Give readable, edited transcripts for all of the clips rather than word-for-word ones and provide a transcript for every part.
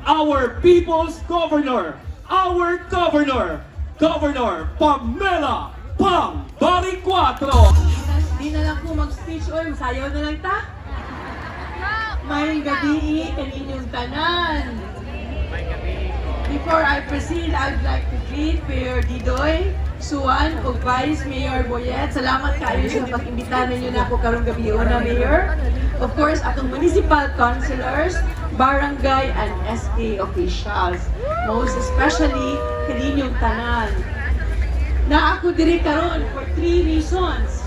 our people's governor, Governor Pamela Pang Baricuatro. Di na lang po mag-speech oy, masayaw na lang ta. May gabi kaninyong tanan. Before I proceed, I'd like to greet Mayor Didoy, Suan, o Vice Mayor Boyet. Salamat kayo sa pag-imbita ninyo na ako karong gabi una, Mayor. Of course, atong municipal councilors, barangay and SK officials. Most especially, kaninyong tanan. Na ako diri karon for 3 reasons.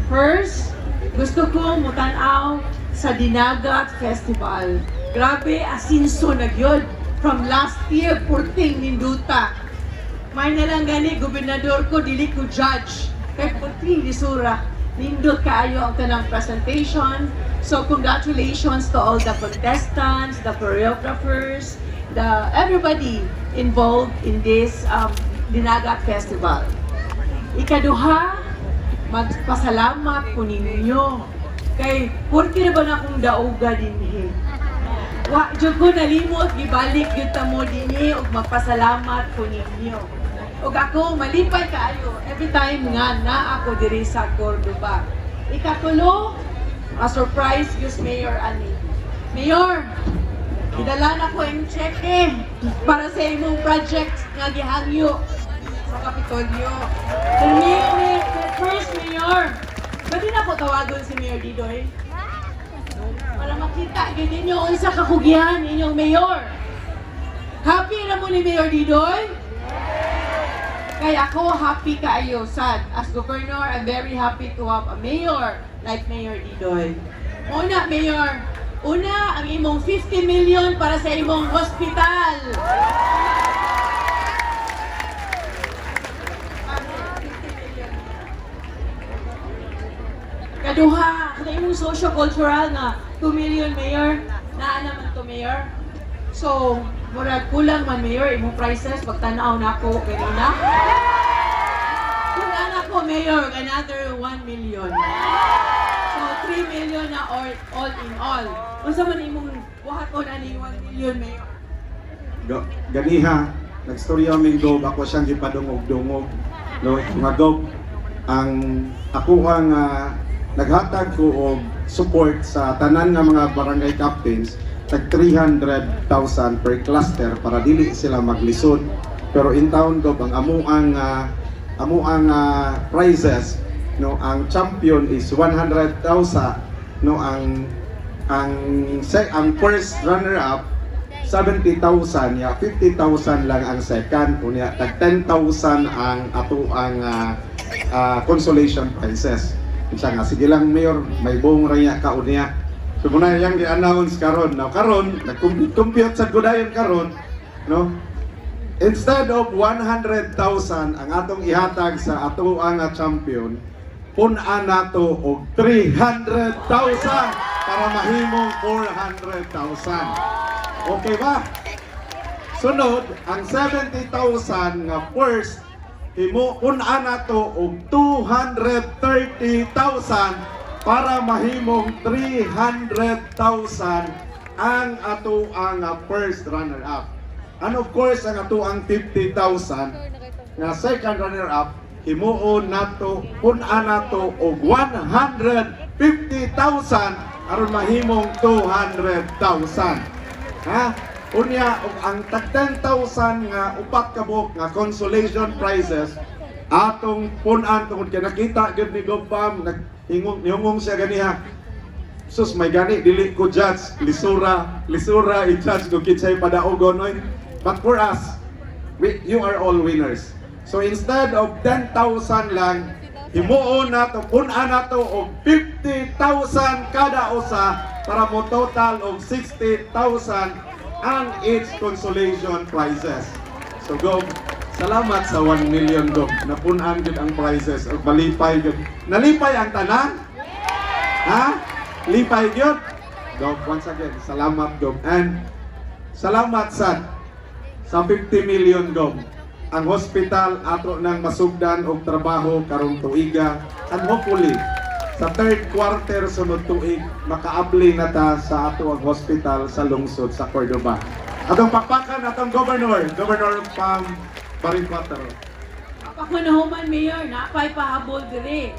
First, gusto ko mutanaw sa Dinagat Festival. Grabe, asinso na gyud. From last year, 14 ninduta. May nalang gani, gobernador ko, dili ko judge. Kaya 14 lisura. Nindot kaayo ang tanang presentation. So congratulations to all the contestants, the choreographers, everybody involved in this Dinagat Festival. Ikaduha, magpasalamat ko ninyo. Kay, purti na ba na akong dauga din wa, dyan ko nalimot, gibalik yun mo din ug magpasalamat ko ninyo. Ug ako, malipay kaayo, every time nga na ako diri sa Cordoba. Ikatulo, surprise yus Mayor Ani. Mayor, idala na ko yung cheque para sa imong project nga gihangyo sa Kapitolyo. First, Mayor, pwede na ko tawagon si Mayor Didoy? Para makita gid ninyo unsa kakugihan inyong mayor. Happy na mo ni Mayor Didoy? Kaya ako happy kaayo sad. As governor, I'm very happy to have a mayor like Mayor Didoy. Una, Mayor, ang imong 50 million para sa imong hospital. Kaduha, ang imong socio-cultural na 2 million, Mayor. Naa naman to, Mayor. So, murag kulang man, Mayor, imong prices, pagtanaw na ako kanina. Kung anak ko, Mayor, another 1 million. So, 3 million na all in all. Unsa man imong buhat ko na ni 1 million, Mayor? Ganiha, nagstorya aming Gob, ako siyang gipadungog-dungog. No, mga Gob, ang ako ang naghatag ko og support sa tanan nga mga barangay captains tag 300,000 per cluster para dili sila maglisod. Pero in town Gob, ang amo ang prizes, no, ang champion is 100,000, no, ang first runner up 70,000, ya 50,000 lang ang second, unya tag 10,000 ang ato ang consolation prizes. Isa nga, sige lang Mayor, may buong raya ka unya. So muna yung i-announce karon. Now karon, nag-compute sa gudayon karon, no? Instead of 100,000 ang atong ihatag sa ato ang champion, pun-an nato og 300,000 para mahimong 400,000. Okay ba? Sunod, ang 70,000 nga first, pun-an nato og 230,000 para mahimong 300,000 ang ato ang first runner-up. And of course, ang ato ang 50,000 nga second runner-up, himuon nato, pun-an nato og 150,000 aron mahimong 200,000. Ha? Unya, ang tag 10,000 nga upat kabok nga consolation prizes atong punan tungod kay nakita gyud ni Gopam naghingong siya ganiha. Sus may gani dili ko judge lisura i-judge ko kinsay padaogon oy. But for us, you are all winners. So instead of 10,000 lang, himuon nato punan nato og 50,000 kada usa para mo total og 60,000 ang each consolation prizes. So Gob, salamat sa 1 million Gob. Napunan gud ang prizes ug malipay gud. Nalipay ang tanan? Ha? Lipay gud? Gob, once again, salamat Gob. And salamat sa 50 million Gob. Ang hospital ato nang masugdan og trabaho karong tuiga and hopefully sa third quarter sunod tuig makaabli na ta sa ato ang hospital sa lungsod sa Cordoba. Atong pakpakan, atong Governor Pam Baring 4. Kapakmanahuman, Mayor, napay pahabol dire.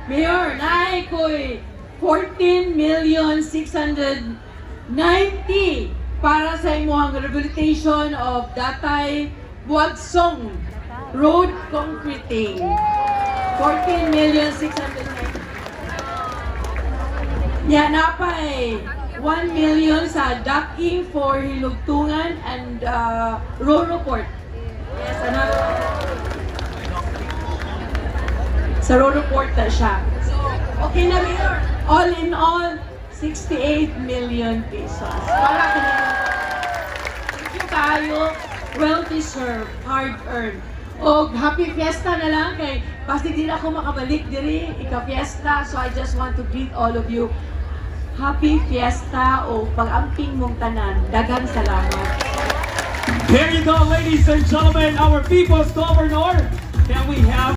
Mayor, naay ko'y 14,690,000 para sa imuhang rehabilitation of Datay Buagsong Road Concreting. 14,690,000. Yan, napay 1 million sa ducking for Hilugtungan and Roro Port. Yes, another. Sa Roro Port na siya. So, okay na, Mayor. All in all, 68 million pesos. Para kanina. Thank you tayo. Well-deserved, hard-earned. O, happy fiesta na lang kay basta din ako makabalik diri, ika-fiesta. So, I just want to greet all of you. Happy fiesta o pag-amping mong tanan. Daghang salamat. There you go, ladies and gentlemen, our people's governor. Can we have